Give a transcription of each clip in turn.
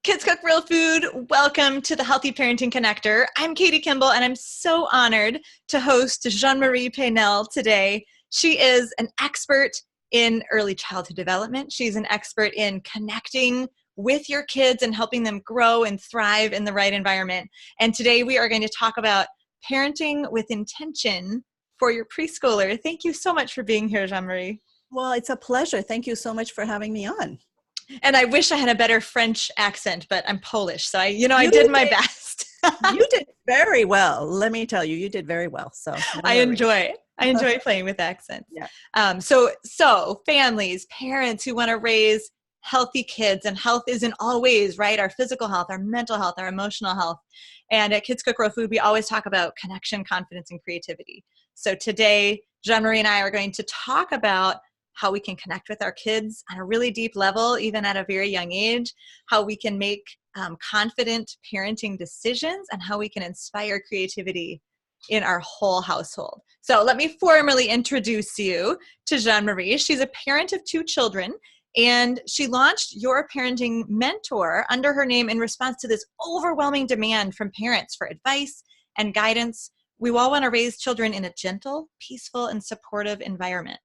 Kids Cook Real Food, welcome to the Healthy Parenting Connector. I'm Katie Kimball, and I'm so honored to host Jeanne-Marie Paynel today. She is an expert in early childhood development. She's an expert in connecting with your kids and helping them grow and thrive in the right environment. And today we are going to talk about parenting with intention for your preschooler. Thank you so much for being here, Jeanne-Marie. Well, it's a pleasure. Thank you so much for having me on. And I wish I had a better French accent, but I'm Polish, so I did my best. You did very well. Let me tell you, you did very well. So I enjoy playing with accents. Yeah. So families, parents who want to raise healthy kids, and health isn't always right. Our physical health, our mental health, our emotional health. And at Kids Cook Real Food, we always talk about connection, confidence, and creativity. So today, Jeanne-Marie and I are going to talk about how we can connect with our kids on a really deep level, even at a very young age, how we can make confident parenting decisions, and how we can inspire creativity in our whole household. So let me formally introduce you to Jeanne-Marie. She's a parent of 2 children, and she launched Your Parenting Mentor under her name in response to this overwhelming demand from parents for advice and guidance. We all want to raise children in a gentle, peaceful, and supportive environment.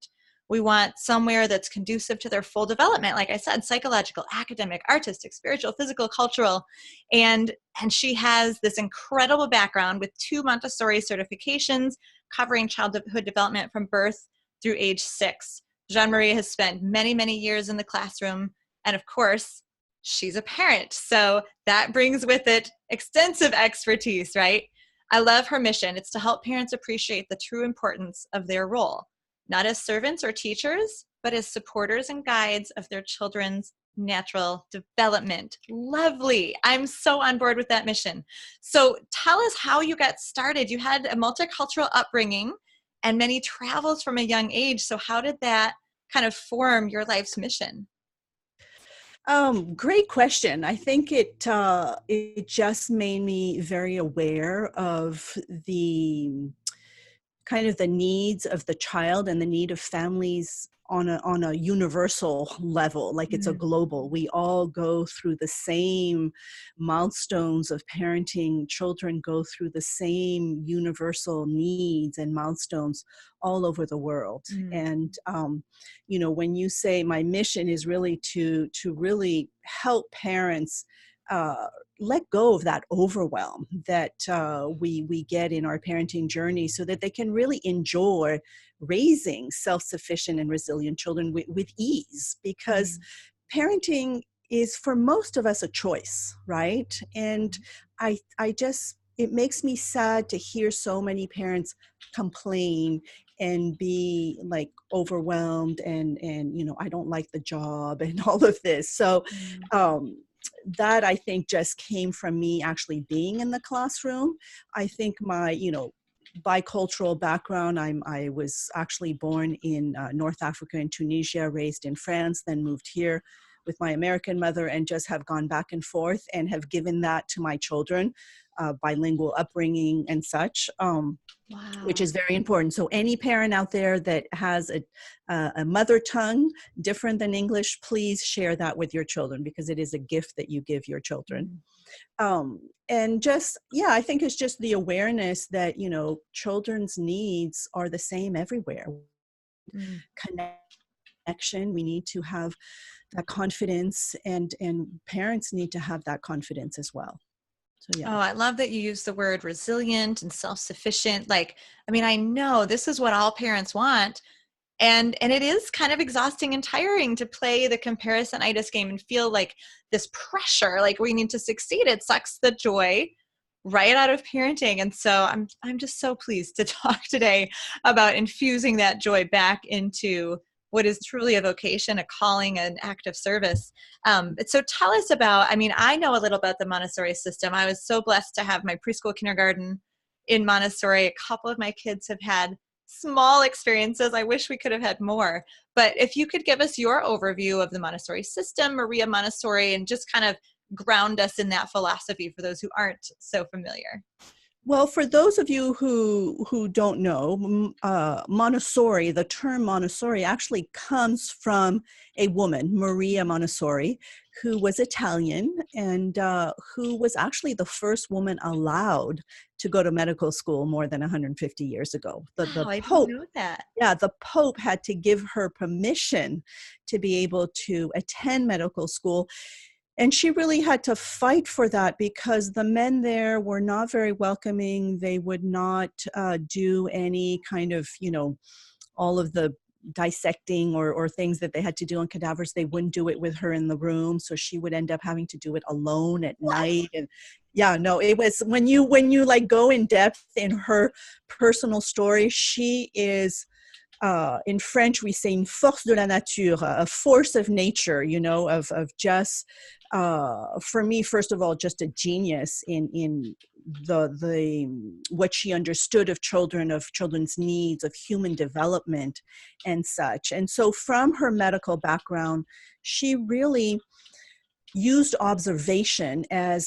We want somewhere that's conducive to their full development, like I said, psychological, academic, artistic, spiritual, physical, cultural. And she has this incredible background with 2 Montessori certifications covering childhood development from birth through age 6. Jeanne-Marie has spent many, many years in the classroom. And of course, she's a parent. So that brings with it extensive expertise, right? I love her mission. It's to help parents appreciate the true importance of their role, not as servants or teachers, but as supporters and guides of their children's natural development. Lovely. I'm so on board with that mission. So tell us how you got started. You had a multicultural upbringing and many travels from a young age. So how did that kind of form your life's mission? Great question. I think it just made me very aware of the kind of the needs of the child and the need of families on a universal level, like it's a global. We all go through the same milestones of parenting. Children go through the same universal needs and milestones all over the world. And, when you say my mission is really to really help parents let go of that overwhelm that we get in our parenting journey, so that they can really enjoy raising self-sufficient and resilient children with ease, because parenting is for most of us a choice, right? And it makes me sad to hear so many parents complain and be like overwhelmed and I don't like the job and all of this. So that I think just came from me actually being in the classroom. I think my, bicultural background, I was actually born in North Africa and Tunisia, raised in France, then moved here with my American mother, and just have gone back and forth and have given that to my children, bilingual upbringing and such. Wow. Which is very important. So any parent out there that has a mother tongue different than English, please share that with your children, because it is a gift that you give your children. And just, I think it's just the awareness that, children's needs are the same everywhere. Connection, we need to have that confidence, and parents need to have that confidence as well. So, Oh, I love that you use the word resilient and self-sufficient. I know this is what all parents want. And it is kind of exhausting and tiring to play the comparison-itis game and feel like this pressure, like we need to succeed. It sucks the joy right out of parenting. And so I'm just so pleased to talk today about infusing that joy back into what is truly a vocation, a calling, an act of service. So tell us about, I know a little about the Montessori system. I was so blessed to have my preschool kindergarten in Montessori. A couple of my kids have had small experiences. I wish we could have had more. But if you could give us your overview of the Montessori system, Maria Montessori, and just kind of ground us in that philosophy for those who aren't so familiar. Well, for those of you who don't know, Montessori, the term Montessori actually comes from a woman, Maria Montessori, who was Italian, and who was actually the first woman allowed to go to medical school more than 150 years ago. The Wow, I didn't Pope, know that. yeah, the Pope had to give her permission to be able to attend medical school. And she really had to fight for that because the men there were not very welcoming. They would not do any kind of, all of the dissecting or things that they had to do on cadavers. They wouldn't do it with her in the room. So she would end up having to do it alone at night. And yeah, no, it was when you like go in depth in her personal story, she is, in French, we say une force de la nature, a force of nature, of just, for me, first of all, just a genius in the what she understood of children, of children's needs, of human development and such. And so from her medical background, she really used observation and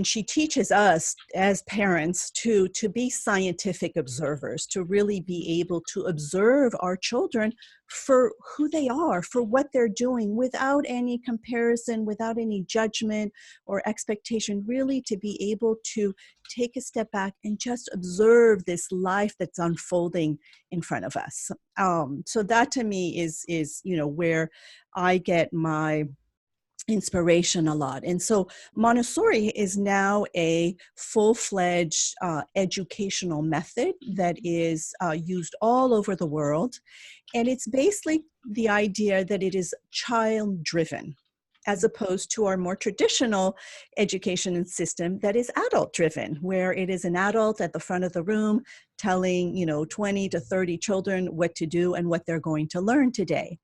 she teaches us as parents to be scientific observers, to really be able to observe our children for who they are, for what they're doing, without any comparison, without any judgment or expectation, really to be able to take a step back and just observe this life that's unfolding in front of us. So that to me is where I get my inspiration a lot. And so Montessori is now a full-fledged educational method that is used all over the world. And it's basically the idea that it is child-driven, as opposed to our more traditional education system that is adult-driven, where it is an adult at the front of the room telling, 20 to 30 children what to do and what they're going to learn today.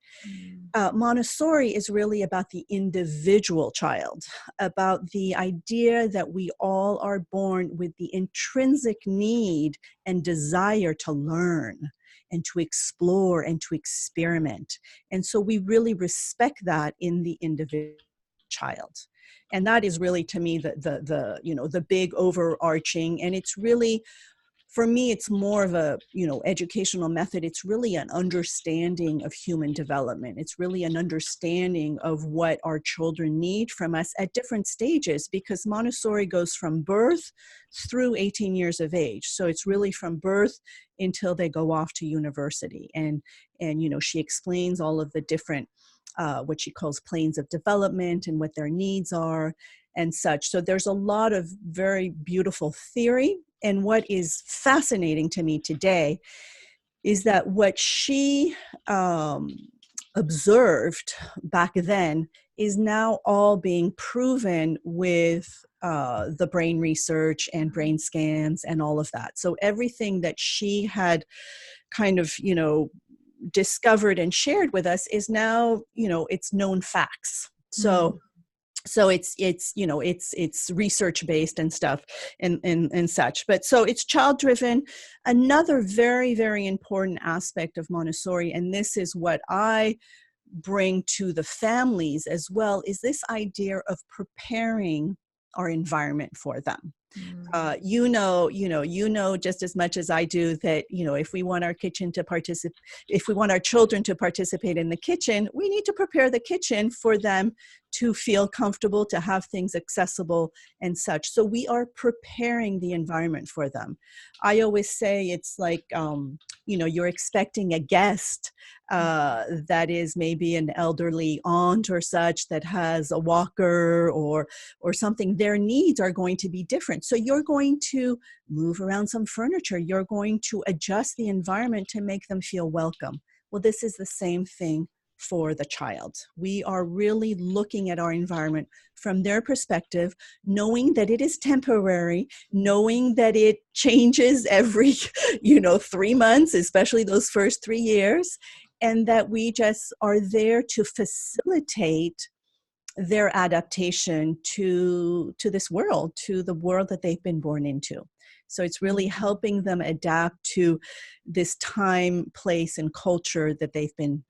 Montessori is really about the individual child, about the idea that we all are born with the intrinsic need and desire to learn and to explore and to experiment. And so we really respect that in the individual child. And that is really, to me, the big overarching, and it's really, for me, it's more of a, educational method. It's really an understanding of human development. It's really an understanding of what our children need from us at different stages, because Montessori goes from birth through 18 years of age. So it's really from birth until they go off to university. And she explains all of the different, what she calls planes of development and what their needs are and such. So there's a lot of very beautiful theory. And what is fascinating to me today is that what she observed back then is now all being proven with the brain research and brain scans and all of that. So everything that she had kind of, discovered and shared with us is now, it's known facts. So it's research based and stuff and such. But so it's child driven. Another very, very important aspect of Montessori, and this is what I bring to the families as well, is this idea of preparing our environment for them. You know just as much as I do that, if we want our kitchen to participate, if we want our children to participate in the kitchen, we need to prepare the kitchen for them to feel comfortable, to have things accessible and such. So we are preparing the environment for them. I always say it's like, you're expecting a guest that is maybe an elderly aunt or such that has a walker or something. Their needs are going to be different. So you're going to move around some furniture. You're going to adjust the environment to make them feel welcome. Well, this is the same thing for the child. We are really looking at our environment from their perspective, knowing that it is temporary, knowing that it changes every, 3 months, especially those first 3 years, and that we just are there to facilitate their adaptation to this world, to the world that they've been born into. So it's really helping them adapt to this time, place, and culture that they've been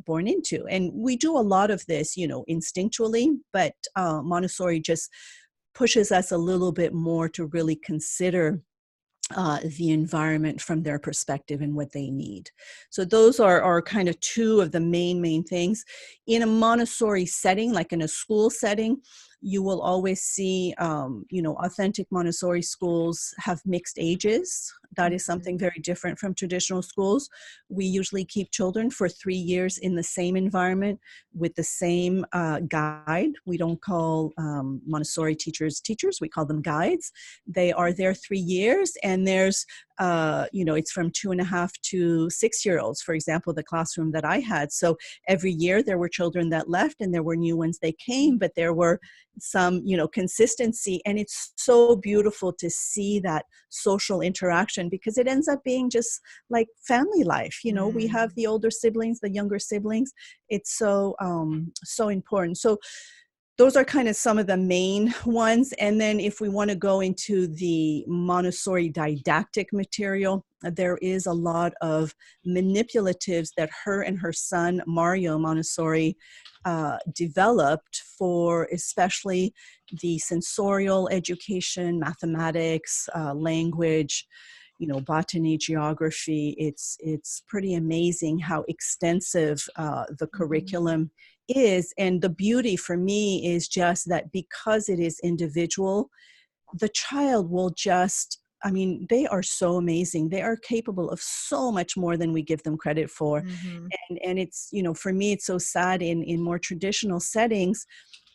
born into. And we do a lot of this, instinctually, but Montessori just pushes us a little bit more to really consider the environment from their perspective and what they need. So those are kind of two of the main things. In a Montessori setting, like in a school setting, you will always see, authentic Montessori schools have mixed ages. That is something very different from traditional schools. We usually keep children for 3 years in the same environment with the same guide. We don't call Montessori teachers, we call them guides. They are there 3 years, and there's, it's from 2.5 to 6-year-olds, for example, the classroom that I had. So every year there were children that left and there were new ones that came, but there were some, consistency. And it's so beautiful to see that social interaction, because it ends up being just like family life. We have the older siblings, the younger siblings. It's so important. So those are kind of some of the main ones. And then if we want to go into the Montessori didactic material, there is a lot of manipulatives that her and her son, Mario Montessori, developed for especially the sensorial education, mathematics, language, botany, geography. It's pretty amazing how extensive the curriculum is. And the beauty for me is just that because it is individual, the child will just, they are so amazing. They are capable of so much more than we give them credit for. And it's, for me, it's so sad in more traditional settings,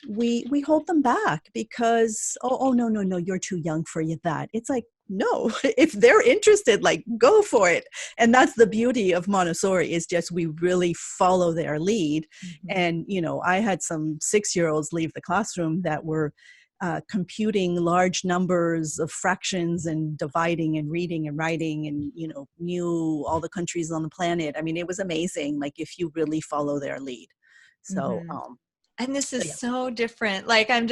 we hold them back because, no, you're too young for that. It's like, no, if they're interested, like, go for it. And that's the beauty of Montessori, is just we really follow their lead. And, I had some 6-year-olds leave the classroom that were computing large numbers of fractions and dividing and reading and writing and, knew all the countries on the planet. It was amazing, like, if you really follow their lead. So, and this is so different. Like, I'm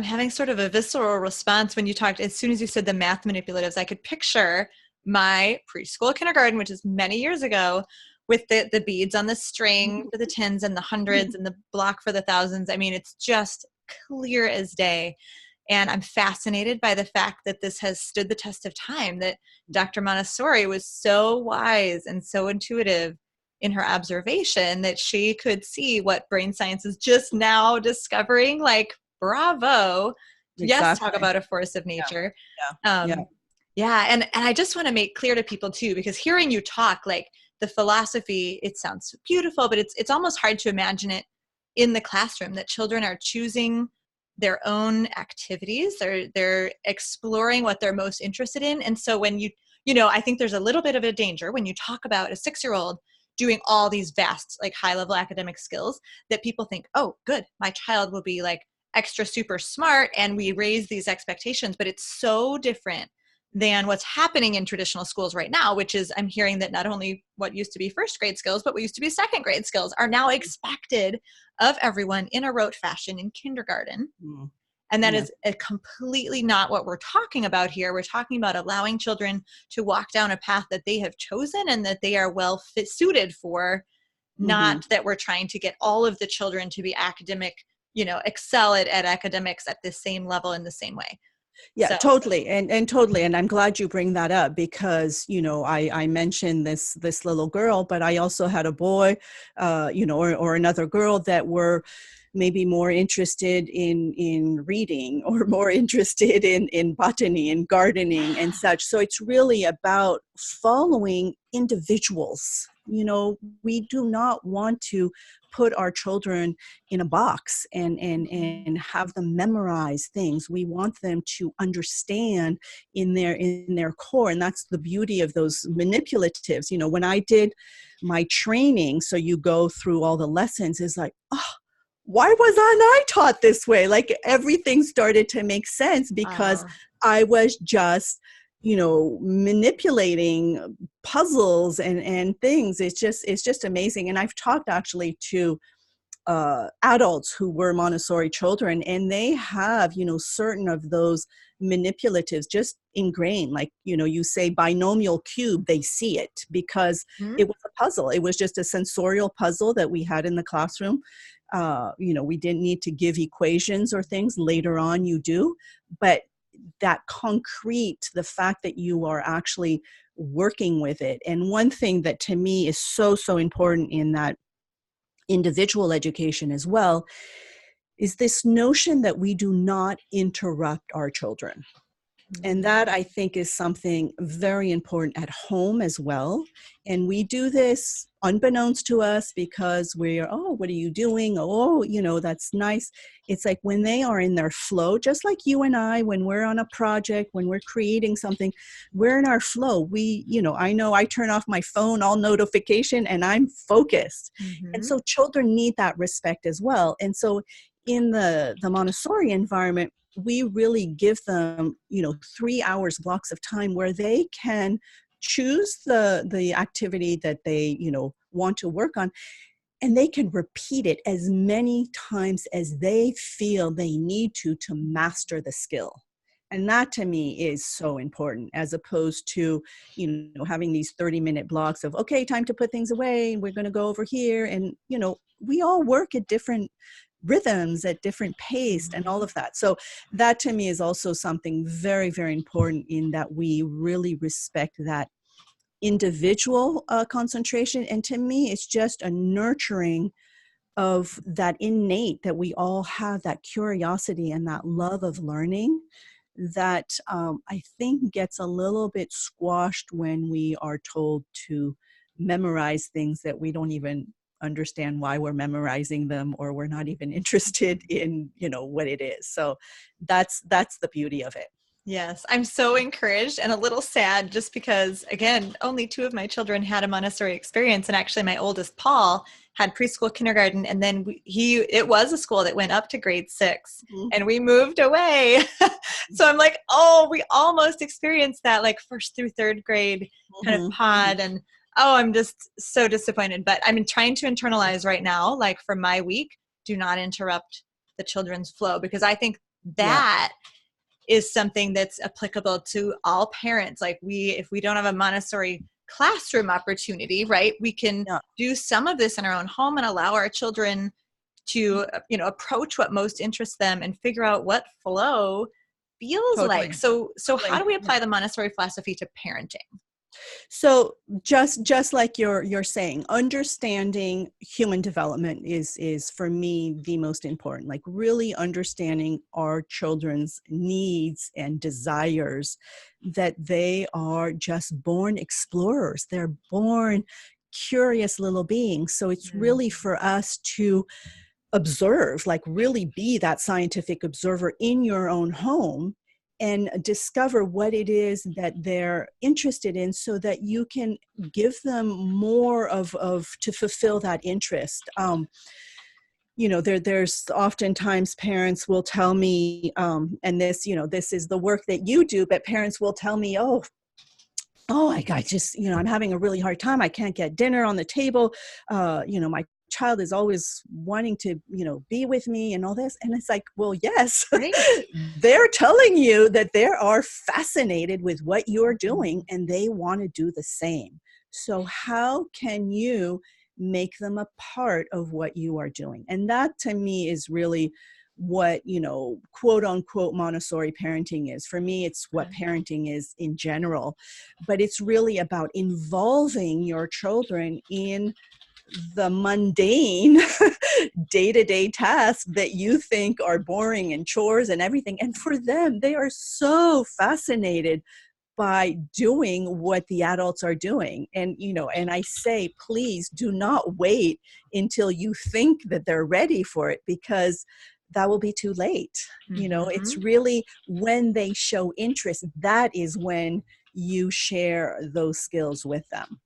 having sort of a visceral response when you talked, as soon as you said the math manipulatives, I could picture my preschool kindergarten, which is many years ago, with the beads on the string for the tens and the hundreds and the block for the thousands. It's just clear as day. And I'm fascinated by the fact that this has stood the test of time, that Dr. Montessori was so wise and so intuitive in her observation that she could see what brain science is just now discovering. Like, bravo. Exactly. Yes, talk about a force of nature. And I just want to make clear to people too, because hearing you talk, like, the philosophy, it sounds beautiful, but it's almost hard to imagine it in the classroom, that children are choosing their own activities. They're exploring what they're most interested in. And so when I think there's a little bit of a danger when you talk about a 6-year-old doing all these vast, like, high-level academic skills, that people think, oh, good, my child will be like extra super smart, and we raise these expectations. But it's so different than what's happening in traditional schools right now, which is, I'm hearing that not only what used to be first grade skills, but what used to be second grade skills are now expected of everyone in a rote fashion in kindergarten. And that is completely not what we're talking about here. We're talking about allowing children to walk down a path that they have chosen and that they are well suited for, not that we're trying to get all of the children to be academic, excel at academics at the same level in the same way. Yeah, so. Totally. And totally. And I'm glad you bring that up, because, I mentioned this little girl, but I also had a boy, or another girl that were maybe more interested in reading, or more interested in botany and gardening and such. So it's really about following individuals. We do not want to put our children in a box and have them memorize things. We want them to understand in their core. And that's the beauty of those manipulatives. When I did my training, so you go through all the lessons, is like, oh, why wasn't I taught this way? Like, everything started to make sense because I was just, manipulating puzzles and things. It's just amazing. And I've talked actually to adults who were Montessori children, and they have, certain of those manipulatives just ingrained. Like, you say binomial cube, they see it because it was a puzzle. It was just a sensorial puzzle that we had in the classroom. We didn't need to give equations or things. Later on you do, but that concrete, the fact that you are actually working with it. And one thing that to me is so, so important in that individual education as well is this notion that we do not interrupt our children. And that, I think, is something very important at home as well. And we do this unbeknownst to us because we're, oh, what are you doing? Oh, that's nice. It's like when they are in their flow, just like you and I, when we're on a project, when we're creating something, we're in our flow. I know I turn off my phone, all notification, and I'm focused. And so children need that respect as well. And so in the Montessori environment, we really give them, 3 hours blocks of time where they can choose the activity that they, want to work on, and they can repeat it as many times as they feel they need to master the skill. And that to me is so important, as opposed to, having these 30-minute blocks of, okay, time to put things away. We're going to go over here. And, we all work at different rhythms, at different pace, and all of that. So that to me is also something very, very important, in that we really respect that individual concentration. And to me, it's just a nurturing of that innate, that we all have, that curiosity and that love of learning, that I think gets a little bit squashed when we are told to memorize things that we don't even understand why we're memorizing them, or we're not even interested in, what it is. So that's the beauty of it. Yes, I'm so encouraged and a little sad, just because, again, only 2 of my children had a Montessori experience. And actually my oldest, Paul, had preschool, kindergarten, and then it was a school that went up to grade 6, and we moved away. So I'm like, oh, we almost experienced that, like 1st through 3rd grade kind of pod. And I'm just so disappointed. But I'm trying to internalize right now, like for my week, do not interrupt the children's flow, because I think that is something that's applicable to all parents. Like if we don't have a Montessori classroom opportunity, right, we can do some of this in our own home and allow our children to, approach what most interests them and figure out what flow feels like. So how do we apply the Montessori philosophy to parenting? So just like you're saying, understanding human development is for me the most important. Like really understanding our children's needs and desires, that they are just born explorers. They're born curious little beings. So it's really for us to observe, like really be that scientific observer in your own home, and discover what it is that they're interested in, so that you can give them more of to fulfill that interest. There's oftentimes parents will tell me, and this is the work that you do, but parents will tell me, oh, I just, I'm having a really hard time. I can't get dinner on the table. My child is always wanting to, be with me and all this. And it's like, well, yes, right. They're telling you that they are fascinated with what you're doing and they want to do the same. So how can you make them a part of what you are doing? And that to me is really what, quote unquote Montessori parenting is. For me, it's what parenting is in general, but it's really about involving your children in the mundane day-to-day tasks that you think are boring and chores and everything. And for them, they are so fascinated by doing what the adults are doing. And, and I say, please do not wait until you think that they're ready for it, because that will be too late. It's really when they show interest, that is when you share those skills with them.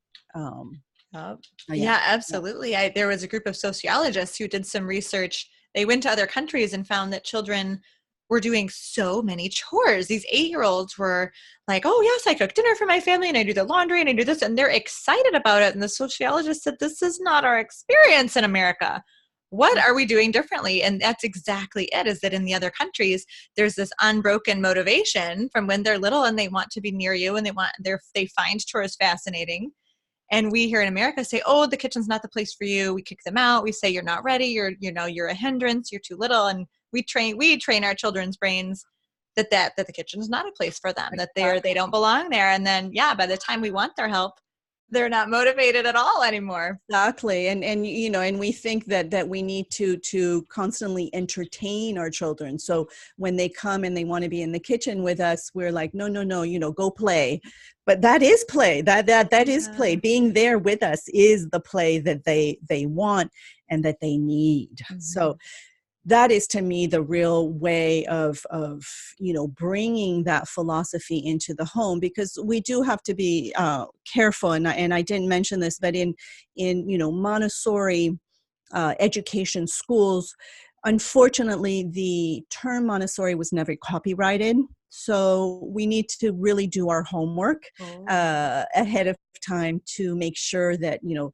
Yeah, absolutely. There was a group of sociologists who did some research. They went to other countries and found that children were doing so many chores. These 8-year-olds were like, oh yes, I cook dinner for my family and I do the laundry and I do this, and they're excited about it. And the sociologist said, this is not our experience in America. What are we doing differently? And that's exactly it, is that in the other countries, there's this unbroken motivation from when they're little and they want to be near you and they find chores fascinating. And we here in America say, oh, the kitchen's not the place for you. We kick them out. We say, you're not ready. You're a hindrance. You're too little. And we train our children's brains that the kitchen is not a place for them, that they Exactly. don't belong there. And then, yeah, by the time we want their help, they're not motivated at all anymore. Exactly. And you know, and we think that we need to constantly entertain our children. So when they come and they want to be in the kitchen with us, we're like, no, no, no, you know, go play. But that is play. That is play. Yeah. Being there with us is the play that they want and that they need. So that is, to me, the real way of you know, bringing that philosophy into the home, because we do have to be careful. And I didn't mention this, but in you know, Montessori education schools, unfortunately, the term Montessori was never copyrighted. So we need to really do our homework ahead of time to make sure that, you know,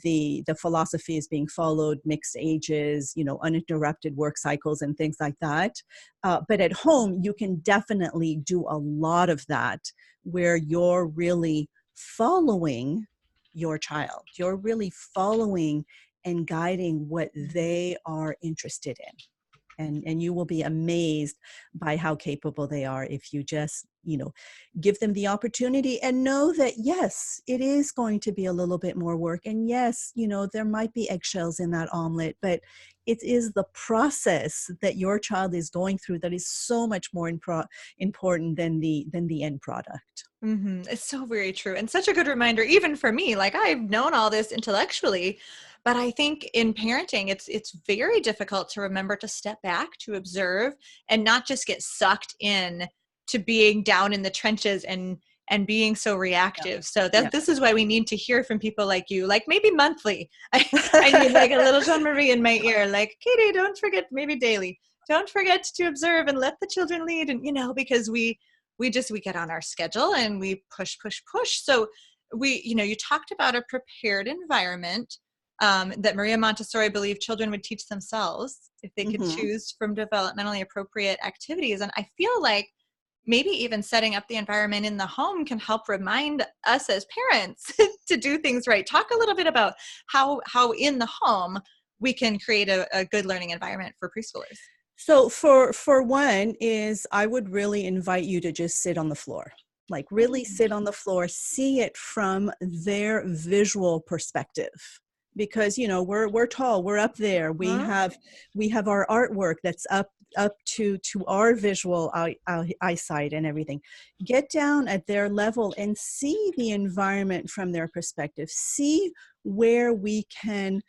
the philosophy is being followed, mixed ages, you know, uninterrupted work cycles and things like that. But at home, you can definitely do a lot of that where you're really following your child. You're really following and guiding what they are interested in. And you will be amazed by how capable they are if you just, you know, give them the opportunity and know that, yes, it is going to be a little bit more work. And yes, you know, there might be eggshells in that omelet, but it is the process that your child is going through that is so much more important than the end product. It's so very true. And such a good reminder, even for me, like I've known all this intellectually, but I think in parenting, it's very difficult to remember to step back, to observe, and not just get sucked in to being down in the trenches and being so reactive. So Yeah. this is why we need to hear from people like you, like maybe monthly. I need like a little Jeanne-Marie in my ear, like, Katie, don't forget, maybe daily, don't forget to observe and let the children lead. And, you know, because we get on our schedule and we push. So you know, you talked about a prepared environment that Maria Montessori believed children would teach themselves if they could choose from developmentally appropriate activities. And I feel like maybe even setting up the environment in the home can help remind us as parents to do things right. Talk a little bit about how in the home we can create a good learning environment for preschoolers. So for one is, I would really invite you to just sit on the floor, like really sit on the floor, see it from their visual perspective. Because, you know, we're tall, we're up there. We have our artwork that's up to our visual eyesight and everything. Get down at their level and see the environment from their perspective. See where we can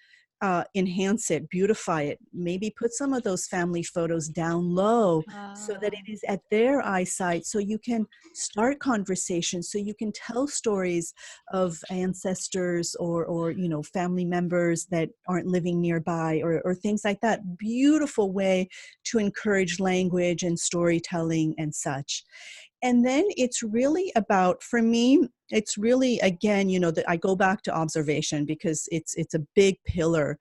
enhance it, beautify it, maybe put some of those family photos down low so that it is at their eyesight, so you can start conversations, so you can tell stories of ancestors or you know, family members that aren't living nearby or things like that. Beautiful way to encourage language and storytelling and such. And then it's really about, for me, it's really, again, you know, that I go back to observation because it's a big pillar,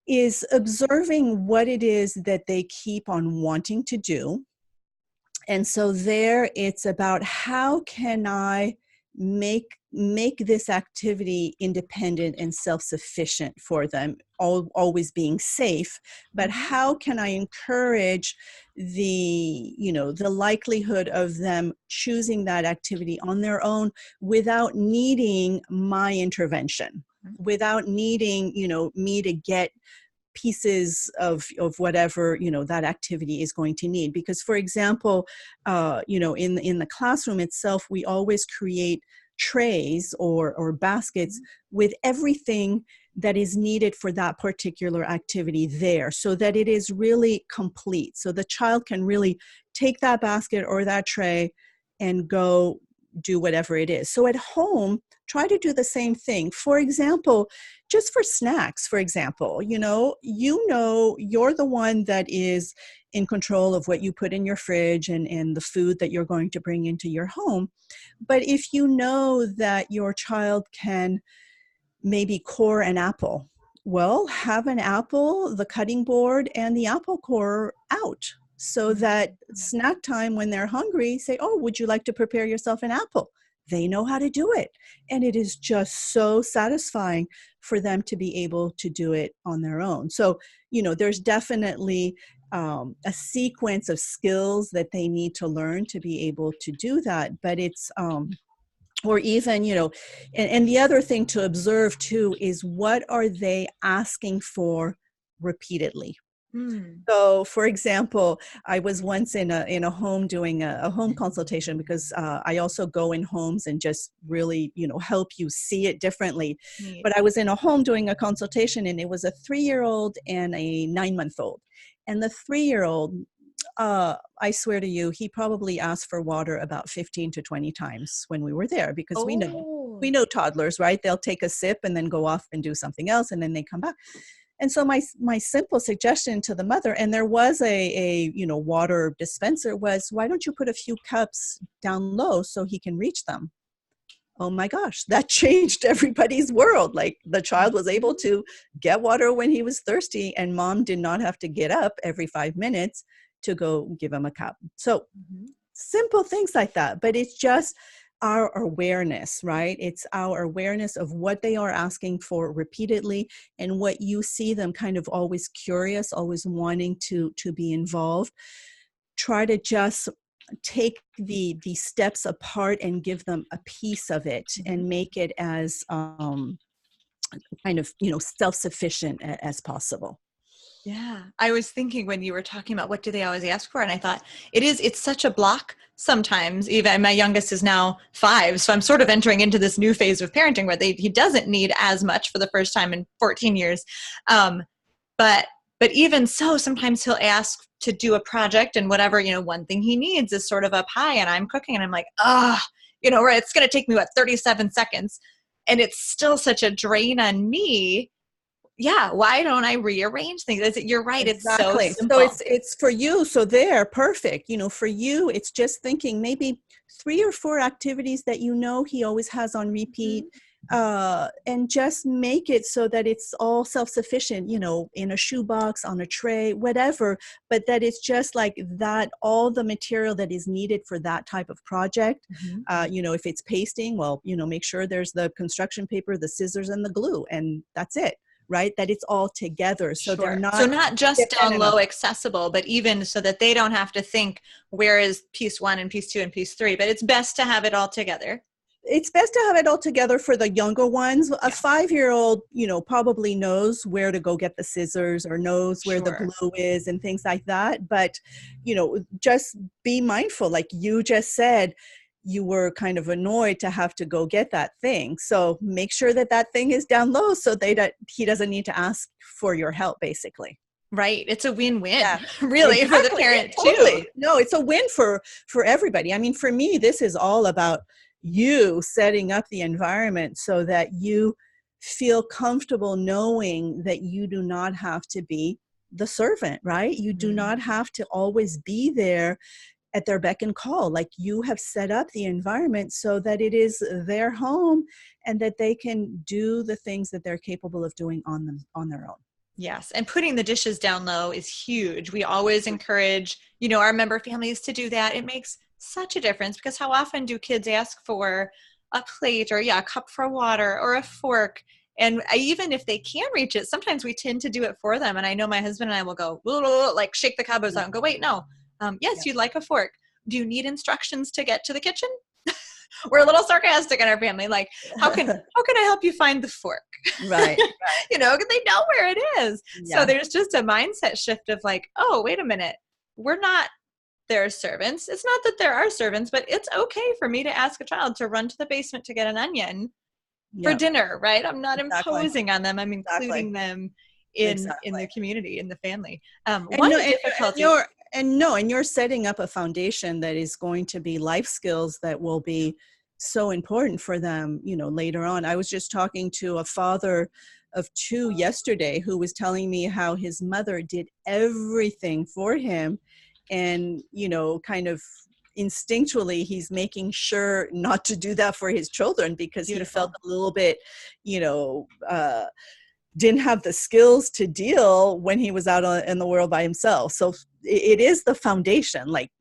is observing what it is that they keep on wanting to do. And so there it's about, how can I make this activity independent and self-sufficient for them, always being safe, but how can I encourage the, you know, the likelihood of them choosing that activity on their own without needing my intervention, without needing, you know, me to get pieces of whatever, you know, that activity is going to need. Because, for example, you know, in the classroom itself, we always create trays or baskets with everything that is needed for that particular activity there, so that it is really complete. So the child can really take that basket or that tray and go do whatever it is. So at home, try to do the same thing. For example, just for snacks, for example, you know, you're the one that is in control of what you put in your fridge and the food that you're going to bring into your home. But if you know that your child can maybe core an apple, well, have an apple, the cutting board, and the apple core out, so that snack time, when they're hungry, say, oh, would you like to prepare yourself an apple? they know how to do it. And it is just so satisfying for them to be able to do it on their own. So, there's definitely a sequence of skills that they need to learn to be able to do that. But it's, or even, and the other thing to observe too is, what are they asking for repeatedly? So, for example, I was once in a home doing a home consultation, because I also go in homes and just really, help you see it differently. Neat. But I was in a home doing a consultation, and it was a 3-year-old and a 9-month-old. And the 3-year-old, I swear to you, he probably asked for water about 15 to 20 times when we were there, because we know toddlers, right? They'll take a sip and then go off and do something else, and then they come back. And so my simple suggestion to the mother, and there was a water dispenser, was, why don't you put a few cups down low so he can reach them? Oh my gosh, that changed everybody's world. Like, the child was able to get water when he was thirsty, and mom did not have to get up every 5 minutes to go give him a cup. So simple things like that. But it's just our awareness, right? It's our awareness of what they are asking for repeatedly, and what you see them kind of always curious, always wanting to be involved. Try to just take the steps apart and give them a piece of it, and make it as kind of, self-sufficient as possible. Yeah. I was thinking when you were talking about what do they always ask for, and I thought it's such a block sometimes. Even my youngest is now 5, so I'm sort of entering into this new phase of parenting where he doesn't need as much for the first time in 14 years. But even so, sometimes he'll ask to do a project, and whatever, one thing he needs is sort of up high, and I'm cooking, and I'm like, right, it's going to take me 37 seconds, and it's still such a drain on me. Yeah, why don't I rearrange things? You're right. Exactly. It's so simple. So it's for you. So they're perfect. For you, it's just thinking maybe 3 or 4 activities that he always has on repeat, and just make it so that it's all self-sufficient, in a shoebox, on a tray, whatever, but that it's just like that, all the material that is needed for that type of project. If it's pasting, well, make sure there's the construction paper, the scissors, and the glue, and that's it. Right? That it's all together. So they're not just down low accessible, but even so that they don't have to think, where is piece 1 and piece 2 and piece 3, but it's best to have it all together. It's best to have it all together for the younger ones. A 5-year-old, probably knows where to go get the scissors, or knows where the glue is and things like that. But, just be mindful. Like you just said, you were kind of annoyed to have to go get that thing. So make sure that thing is down low, so that he doesn't need to ask for your help, basically. Right. It's a win-win, really, for the parent totally. too. No, it's a win for everybody. I mean, for me, this is all about you setting up the environment so that you feel comfortable knowing that you do not have to be the servant, right? You do not have to always be there at their beck and call. Like, you have set up the environment so that it is their home, and that they can do the things that they're capable of doing on their own. Yes. And putting the dishes down low is huge. We always encourage, our member families to do that. It makes such a difference, because how often do kids ask for a plate, or a cup for water, or a fork? And even if they can reach it, sometimes we tend to do it for them. And I know my husband and I will go, like, shake the cobwebs out and go, wait, no. Yes, you'd like a fork. Do you need instructions to get to the kitchen? We're a little sarcastic in our family. Like, how can I help you find the fork? Right. They know where it is. Yeah. So there's just a mindset shift of like, oh, wait a minute. We're not their servants. It's not that there are servants, but it's okay for me to ask a child to run to the basement to get an onion for dinner, right? I'm not imposing on them. I'm including them in the community, in the family. And you're setting up a foundation that is going to be life skills that will be so important for them, later on. I was just talking to a father of 2 yesterday who was telling me how his mother did everything for him, and, kind of instinctually he's making sure not to do that for his children, because he felt a little bit, didn't have the skills to deal when he was out in the world by himself. So it is the foundation. Like,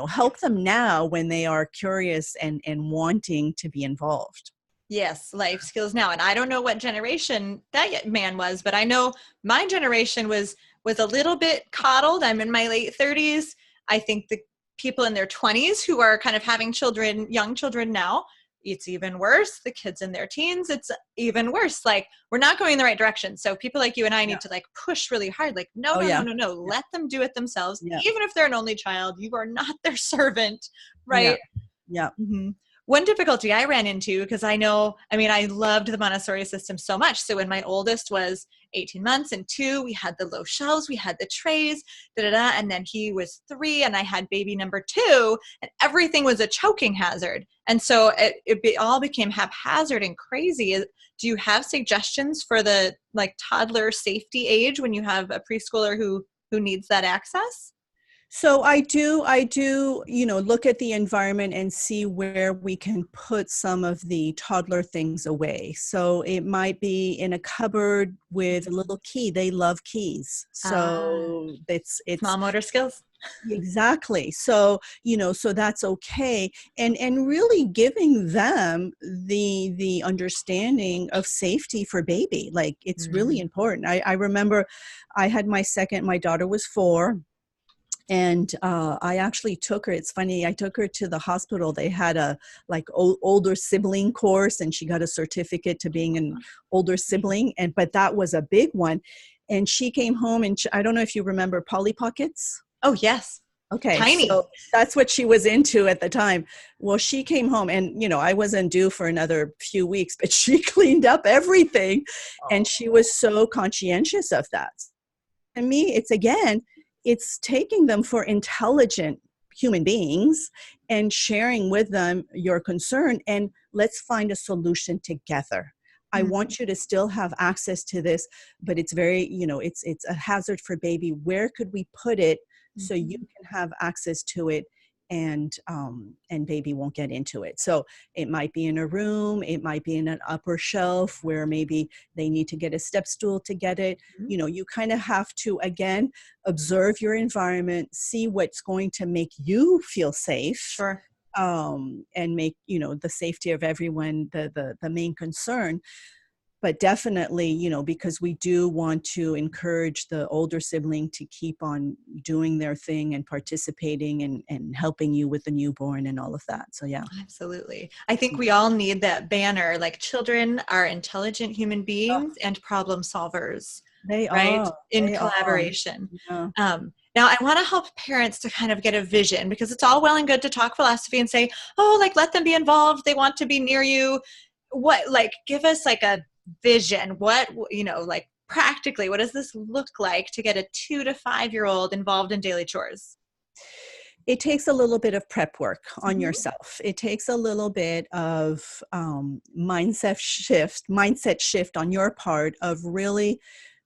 help them now when they are curious and wanting to be involved. Yes, life skills now. And I don't know what generation that man was, but I know my generation was a little bit coddled. I'm in my late 30s. I think the people in their 20s who are kind of having children, young children now, it's even worse. The kids in their teens, it's even worse. Like, we're not going in the right direction. So people like you and I need to like push really hard. Like, no, Oh, no, yeah. no, no, no. Yeah. Let them do it themselves. Yeah. Even if they're an only child, you are not their servant, Yeah. right? Yeah. Mm-hmm. One difficulty I ran into, because I loved the Montessori system so much. So when my oldest was 18 months and 2, we had the low shelves, we had the trays, and then he was 3 and I had baby number 2, and everything was a choking hazard. And so it all became haphazard and crazy. Do you have suggestions for the like toddler safety age when you have a preschooler who needs that access? So I do, look at the environment and see where we can put some of the toddler things away. So it might be in a cupboard with a little key. They love keys. So it's Small motor skills. exactly. So, so that's okay. And really giving them the understanding of safety for baby. Like, it's really important. I remember I had my daughter was 4. And I actually took her. It's funny. I took her to the hospital. They had a older sibling course, and she got a certificate to being an older sibling. But that was a big one. And she came home, and I don't know if you remember Polly Pockets. Oh yes. Okay, tiny. So that's what she was into at the time. Well, she came home, and I wasn't due for another few weeks, but she cleaned up everything, and she was so conscientious of that. And me, it's taking them for intelligent human beings and sharing with them your concern, and let's find a solution together. I want you to still have access to this, but it's very, it's a hazard for baby. Where could we put it so you can have access to it, and baby won't get into it? So it might be in a room, it might be in an upper shelf where maybe they need to get a step stool to get it. You kind of have to, again, observe your environment, see what's going to make you feel safe. Sure. And make, the safety of everyone the main concern. But definitely, because we do want to encourage the older sibling to keep on doing their thing and participating and helping you with the newborn and all of that. So, yeah. Absolutely. I think we all need that banner, like, children are intelligent human beings and problem solvers. They right? are. In They collaboration. are. Yeah. Now I want to help parents to kind of get a vision, because it's all well and good to talk philosophy and say, oh, like, let them be involved. They want to be near you. Give us like a vision. Like, practically, what does this look like to get a 2 to 5-year-old involved in daily chores? It takes a little bit of prep work on yourself. It takes a little bit of mindset shift on your part, of really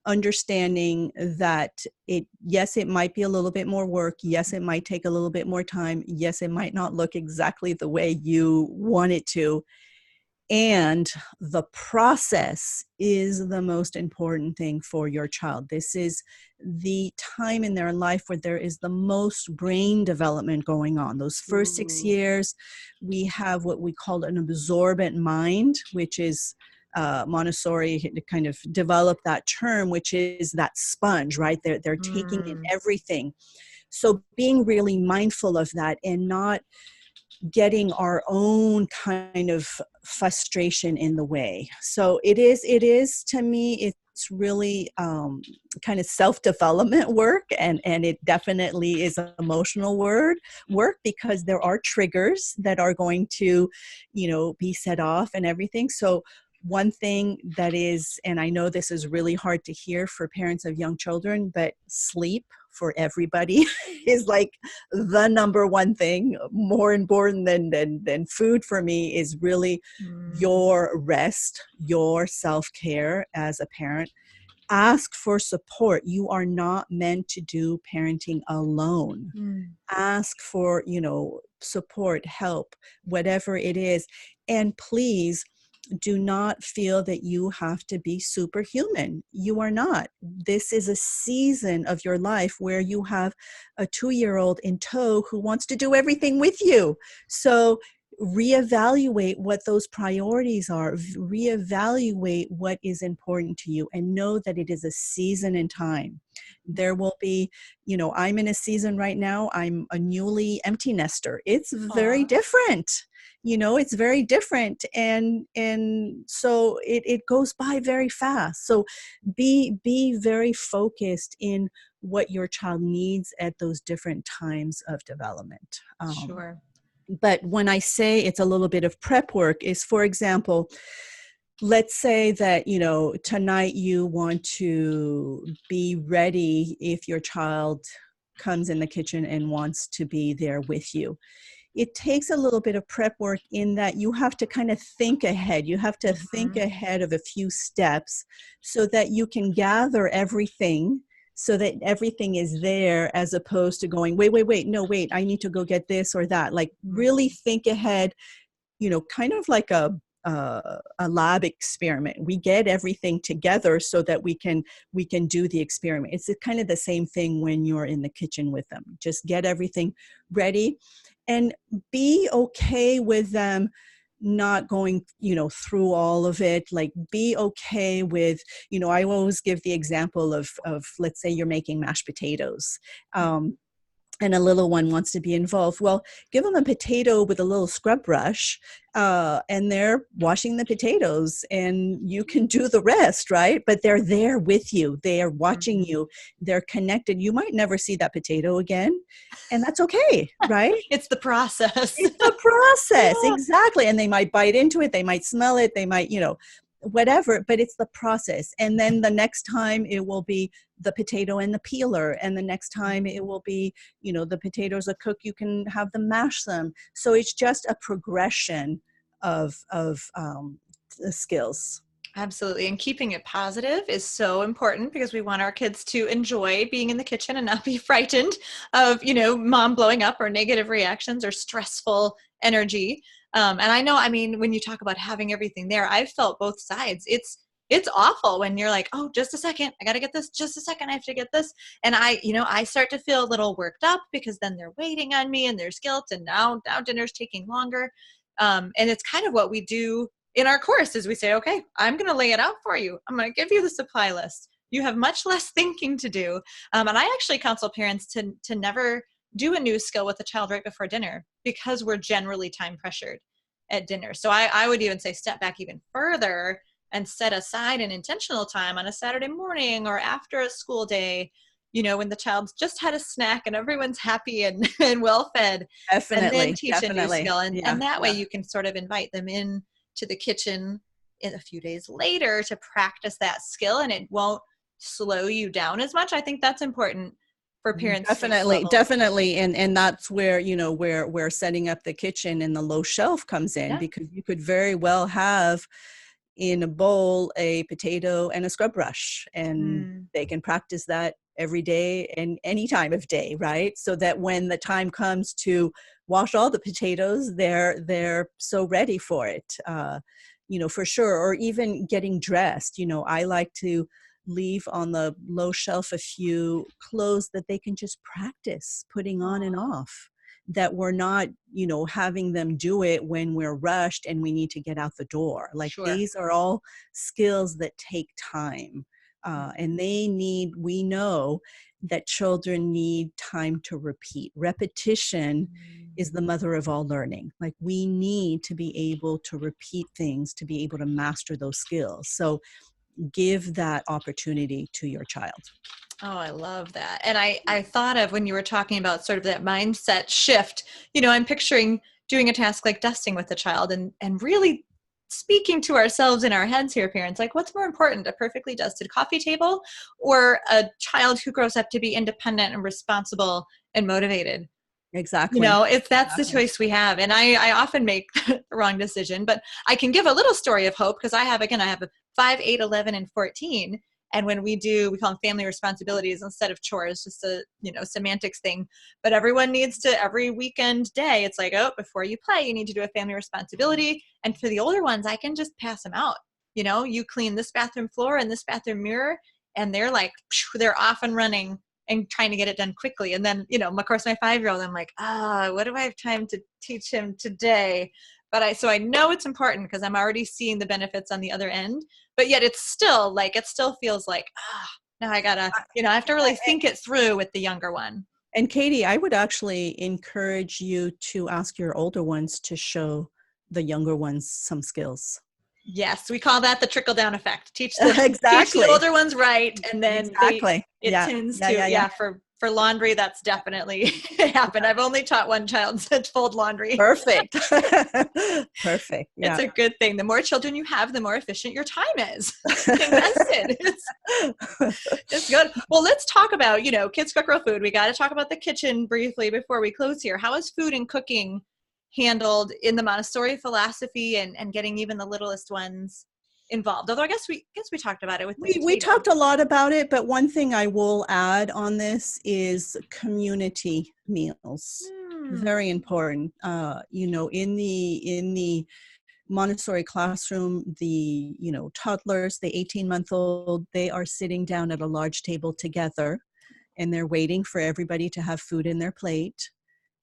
understanding that it might be a little bit more work. Yes, it might take a little bit more time. Yes, it might not look exactly the way you want it to. And the process is the most important thing for your child. This is the time in their life where there is the most brain development going on. Those first 6 years, we have what we call an absorbent mind, which is Montessori kind of developed that term, which is that sponge, right? They're taking in everything. So being really mindful of that, and not getting our own kind of frustration in the way. So it is to me, it's really kind of self-development work, and it definitely is emotional work, because there are triggers that are going to, be set off and everything. So one thing that is, and I know this is really hard to hear for parents of young children, but sleep for everybody is like the number one thing. More important than food for me is really your rest, your self-care as a parent. Ask for support. You are not meant to do parenting alone. Ask for, support, help, whatever it is. And please, do not feel that you have to be superhuman. You are not. This is a season of your life where you have a 2-year-old in tow who wants to do everything with you. So reevaluate what those priorities are, reevaluate what is important to you, and know that it is a season in time. There will be, I'm in a season right now, I'm a newly empty nester. It's very different. It's very different. And so it goes by very fast. So be very focused in what your child needs at those different times of development. Sure. But when I say it's a little bit of prep work is, for example, let's say that, tonight you want to be ready if your child comes in the kitchen and wants to be there with you. It takes a little bit of prep work in that you have to kind of think ahead. You have to think ahead of a few steps so that you can gather everything, so that everything is there, as opposed to going, wait, I need to go get this or that. Like really think ahead, kind of like a lab experiment. We get everything together so that we can do the experiment. It's kind of the same thing when you're in the kitchen with them. Just get everything ready and be okay with them not going, through all of it. Like be okay with, I always give the example of let's say you're making mashed potatoes. And a little one wants to be involved. Well, give them a potato with a little scrub brush, and they're washing the potatoes, and you can do the rest, right? But they're there with you. They are watching you. They're connected. You might never see that potato again, and that's okay, right? It's the process. It's the process, exactly. And they might bite into it. They might smell it. They might, whatever, but it's the process. And then the next time it will be the potato and the peeler. And the next time it will be, the potatoes are cooked, you can have them mash them. So it's just a progression of the skills. Absolutely. And keeping it positive is so important because we want our kids to enjoy being in the kitchen and not be frightened of, mom blowing up or negative reactions or stressful energy. And I know, when you talk about having everything there, I've felt both sides. It's awful when you're like, oh, just a second, I got to get this, just a second, I have to get this. And I start to feel a little worked up because then they're waiting on me and there's guilt, and now dinner's taking longer. And it's kind of what we do in our course is we say, okay, I'm going to lay it out for you. I'm going to give you the supply list. You have much less thinking to do. And I actually counsel parents to never do a new skill with a child right before dinner because we're generally time pressured at dinner. So I would even say step back even further and set aside an intentional time on a Saturday morning or after a school day, when the child's just had a snack and everyone's happy and well fed. Definitely. And then teach a new skill. And that way you can sort of invite them in to the kitchen in a few days later to practice that skill, and it won't slow you down as much. I think that's important for parents. Definitely. And that's where, where setting up the kitchen and the low shelf comes in, because you could very well have in a bowl a potato and a scrub brush, and they can practice that every day and any time of day, right? So that when the time comes to wash all the potatoes, they're so ready for it, for sure. Or even getting dressed, I like to leave on the low shelf a few clothes that they can just practice putting on and off, that we're not, having them do it when we're rushed and we need to get out the door. Like these are all skills that take time. And we know that children need time to repeat. Repetition is the mother of all learning. Like we need to be able to repeat things to be able to master those skills. So give that opportunity to your child. Oh, I love that. And I thought of when you were talking about sort of that mindset shift, I'm picturing doing a task like dusting with the child and really speaking to ourselves in our heads here, parents, like what's more important, a perfectly dusted coffee table or a child who grows up to be independent and responsible and motivated? Exactly. That's the choice we have. And I often make the wrong decision, but I can give a little story of hope because I have a 5, 8, 11, and 14. And when we call them family responsibilities instead of chores, just a, semantics thing. But everyone needs to, every weekend day, it's like, oh, before you play, you need to do a family responsibility. And for the older ones, I can just pass them out. You clean this bathroom floor and this bathroom mirror, and they're like, they're off and running and trying to get it done quickly. And then, of course, my 5-year-old, I'm like, what do I have time to teach him today? But so I know it's important because I'm already seeing the benefits on the other end, but yet it's still like, it still feels like, now I gotta, I have to really think it through with the younger one. And Katie, I would actually encourage you to ask your older ones to show the younger ones some skills. Yes, we call that the trickle-down effect. Teach the older ones right, and then it tends to, for laundry, that's definitely happened. I've only taught one child to fold laundry. Perfect. Perfect. Yeah. It's a good thing. The more children you have, the more efficient your time is. Invested. It's good. Well, let's talk about, kids cook real food. We got to talk about the kitchen briefly before we close here. How is food and cooking handled in the Montessori philosophy and getting even the littlest ones involved? Although I guess we talked about it with we talked a lot about it, but one thing I will add on this is community meals. Very important. In the Montessori classroom, the toddlers, the 18-month-old, they are sitting down at a large table together, and they're waiting for everybody to have food in their plate,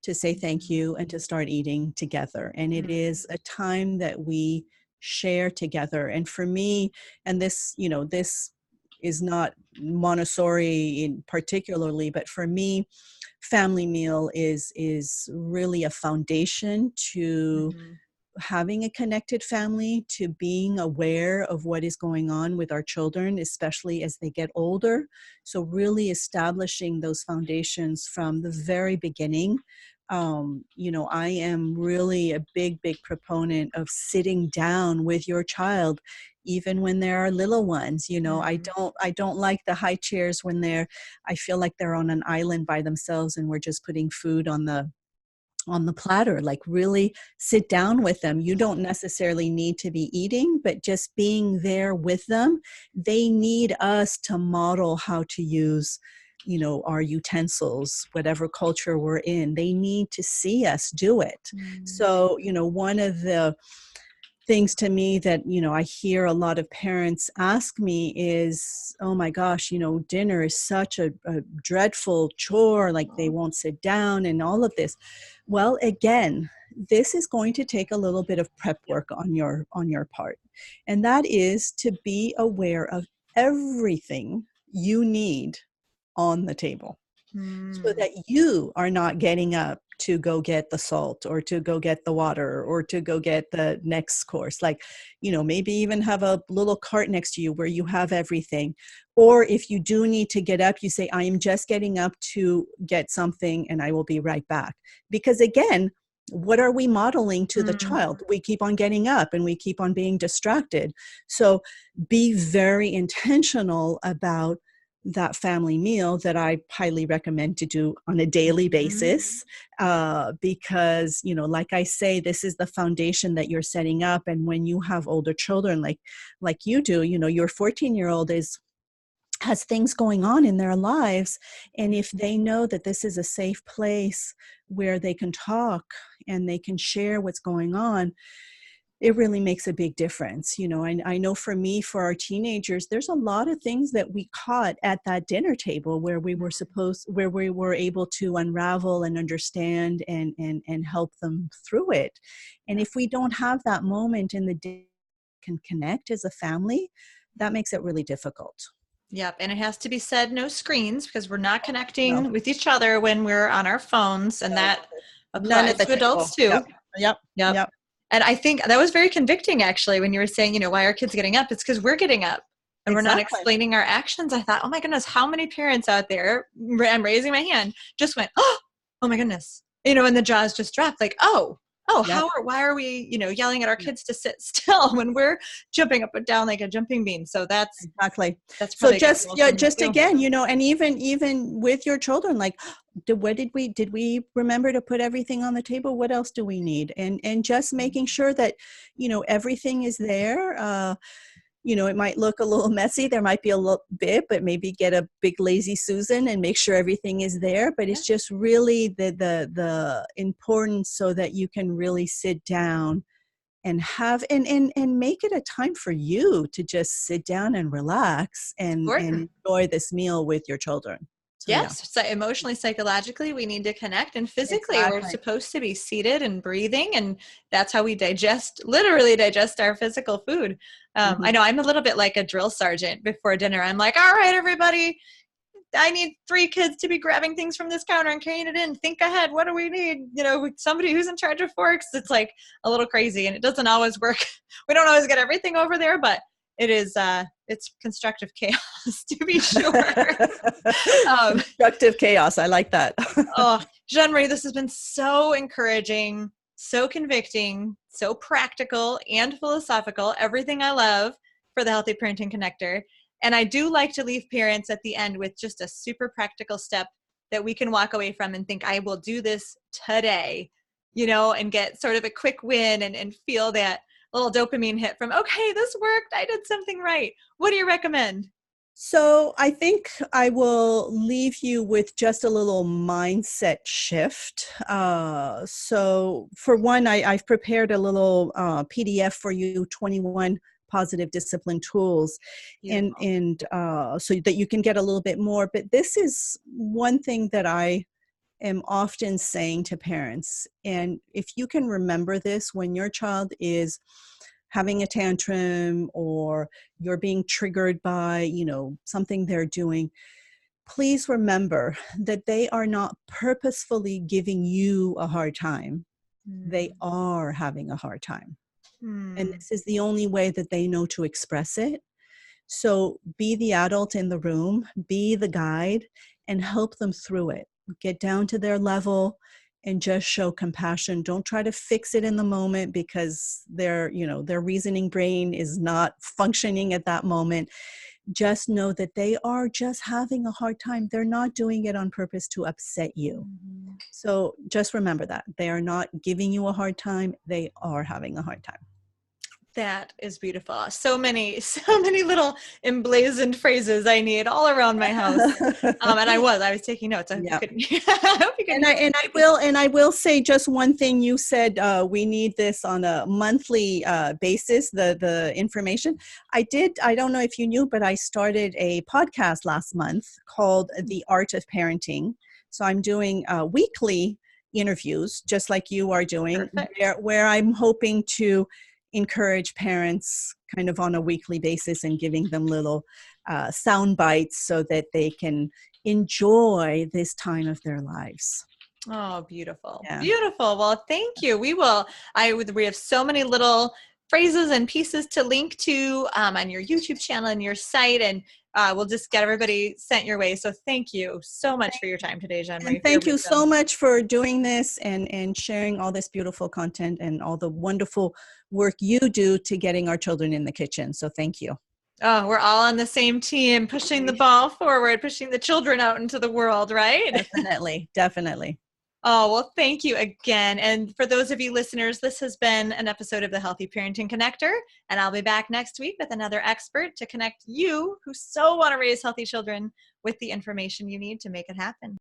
to say thank you, and to start eating together. And it is a time that we share together. And for me, and this is not Montessori in particularly, but for me, family meal is really a foundation to having a connected family, to being aware of what is going on with our children, especially as they get older. So really establishing those foundations from the very beginning. I am really a big proponent of sitting down with your child, even when there are little ones. I don't like the high chairs when I feel like they're on an island by themselves and we're just putting food on the platter. Like, really sit down with them. You don't necessarily need to be eating, but just being there with them. They need us to model how to use our utensils, whatever culture we're in. They need to see us do it. So, one of the things to me that, I hear a lot of parents ask me is, oh my gosh, dinner is such a dreadful chore, like they won't sit down and all of this. Well, again, this is going to take a little bit of prep work on your part. And that is to be aware of everything you need on the table, so that you are not getting up to go get the salt or to go get the water or to go get the next course. Like, maybe even have a little cart next to you where you have everything. Or if you do need to get up, you say, I am just getting up to get something and I will be right back. Because again, what are we modeling to the child? We keep on getting up and we keep on being distracted. So be very intentional about that family meal that I highly recommend to do on a daily basis, because, like I say, this is the foundation that you're setting up. And when you have older children, like you do, your 14-year-old has things going on in their lives. And if they know that this is a safe place where they can talk and they can share what's going on, it really makes a big difference. I know for me, for our teenagers, there's a lot of things that we caught at that dinner table where we were able to unravel and understand and help them through it. And if we don't have that moment in the day can connect as a family, that makes it really difficult. Yep. And it has to be said, no screens, because we're not connecting with each other when we're on our phones, and that applies to adults too. Yep. And I think that was very convicting, actually, when you were saying, why are kids getting up? It's because we're getting up and we're not explaining our actions. I thought, oh my goodness, how many parents out there, I'm raising my hand, just went, oh my goodness, and the jaws just dropped, like, why are we, yelling at our kids to sit still when we're jumping up and down like a jumping bean? So that's so just again, and even with your children, like, did we remember to put everything on the table? What else do we need? And just making sure that, everything is there. it might look a little messy. There might be a little bit, but maybe get a big lazy Susan and make sure everything is there. But it's just really the importance so that you can really sit down and have and make it a time for you to just sit down and relax and enjoy this meal with your children. So, yes. So emotionally, psychologically, we need to connect, and physically we're supposed to be seated and breathing. And that's how we literally digest our physical food. I know I'm a little bit like a drill sergeant before dinner. I'm like, all right, everybody, I need 3 kids to be grabbing things from this counter and carrying it in. Think ahead. What do we need? Somebody who's in charge of forks. It's like a little crazy, and it doesn't always work. We don't always get everything over there, but it is, it's constructive chaos to be sure. Constructive chaos. I like that. Oh, Jeanne-Marie, this has been so encouraging, so convicting, so practical and philosophical. Everything I love for the Healthy Parenting Connector. And I do like to leave parents at the end with just a super practical step that we can walk away from and think, I will do this today, and get sort of a quick win and feel that little dopamine hit from, okay, this worked. I did something right. What do you recommend? So I think I will leave you with just a little mindset shift. So for one, I've prepared a little PDF for you, 21 positive discipline tools, and so that you can get a little bit more. But this is one thing that I am often saying to parents. And if you can remember this when your child is having a tantrum or you're being triggered by, something they're doing, please remember that they are not purposefully giving you a hard time. They are having a hard time. And this is the only way that they know to express it. So be the adult in the room, be the guide, and help them through it. Get down to their level and just show compassion. Don't try to fix it in the moment because their reasoning brain is not functioning at that moment. Just know that they are just having a hard time. They're not doing it on purpose to upset you. So just remember that. They are not giving you a hard time. They are having a hard time. That is beautiful. So many little emblazoned phrases I need all around my house. And I was taking notes. I hope you can. And I will say just one thing. You said we need this on a monthly basis, the information. I don't know if you knew, but I started a podcast last month called The Art of Parenting. So I'm doing weekly interviews, just like you are doing, where I'm hoping to encourage parents kind of on a weekly basis and giving them little sound bites so that they can enjoy this time of their lives. Oh, beautiful. Yeah. Beautiful. Well, thank you. We have so many little phrases and pieces to link to on your YouTube channel and your site, and we'll just get everybody sent your way. So thank you so much for your time today, Jeanne-Marie. And thank you so much for doing this and sharing all this beautiful content and all the wonderful work you do to getting our children in the kitchen. So thank you. Oh, we're all on the same team, pushing the ball forward, pushing the children out into the world, right? Definitely. Definitely. Oh, well, thank you again. And for those of you listeners, this has been an episode of the Healthy Parenting Connector, and I'll be back next week with another expert to connect you who so want to raise healthy children with the information you need to make it happen.